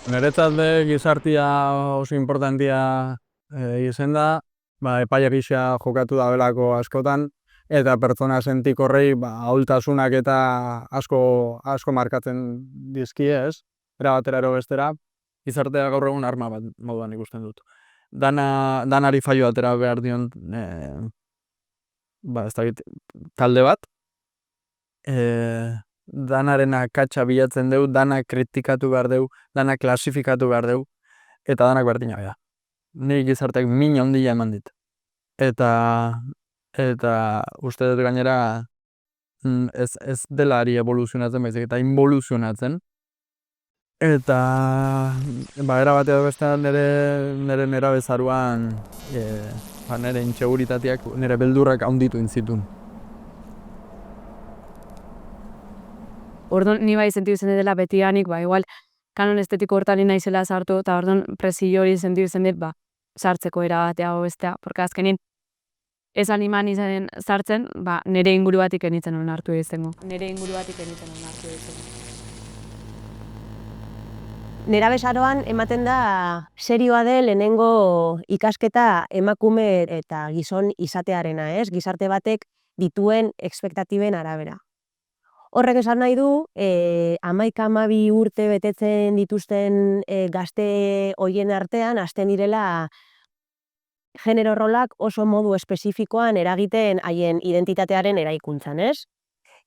Niretzat gizartia oso importantia izen da, epaile gisa jokatu da belako askotan, eta pertsona sentikorrei ahultasunak eta asko markatzen dizkie, ez? Era batera ero bestera, gizartea gaur egun arma bat moduan ikusten dut. Danari faio atera behar dion ez dakit, talde bat, danaren akatsa bilatzen dugu, dana kritikatu behar dugu, dana klasifikatu behar dugu, eta danak berdina bera. Nik gizarteak min handia eman dit. Eta uste dut gainera ez dela ari evoluzionatzen, baizik eta involuzionatzen. Eta era bat edo bestean nire nerabezaruan nire intxeguritateak, nire beldurrak handitu intzitun. Orduan, ni bai sentidu zen dela betianik, igual, kanon estetiko hortan naizela sartu, eta orduan presio hori sentidu zen dut, sartzeko erabatea bestea, porque azkenin, ez animan izan sartzen, nire inguru batik enitzen onartu izango. Nerabezaroan ematen da serioa de lehenengo ikasketa emakume eta gizon izatearena, ez? Gizarte batek dituen espektatiben arabera. Horrek esan nahi du, 11-12 urte betetzen dituzten gazte hoien artean, hasten direla genero rolak oso modu espezifikoan eragiten haien identitatearen eraikuntzan, ez?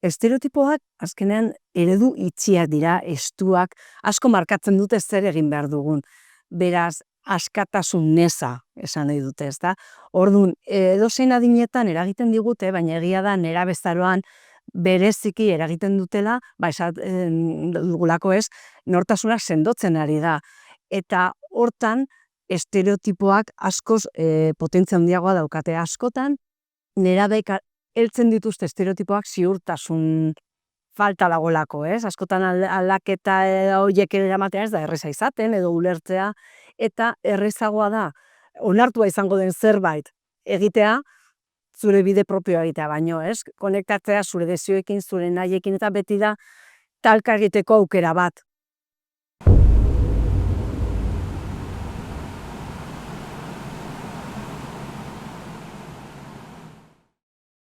Estereotipoak azkenean eredu itxiak dira, estuak, asko markatzen dute zer egin behar dugun. Beraz, askatasun neza esan nahi dute, ez da? Orduan, edozein adinetan eragiten digute, baina egia da nerabezaroan bereziki eragiten dutela, dugulako ez, nortasuna sendotzen ari da. Eta hortan, estereotipoak askoz potentzia handiagoa daukate askotan, nerabeek heltzen dituzte estereotipoak ziurtasun falta dagoelako, ez? Askotan aldaketa horiek eramatea ez da erreza izaten edo ulertzea, eta errezagoa da onartua izango den zerbait egitea, zure bide propioa egitea baino, ez? Konektatzea zure desioekin, zure nahiekin, eta beti da talka egiteko aukera bat.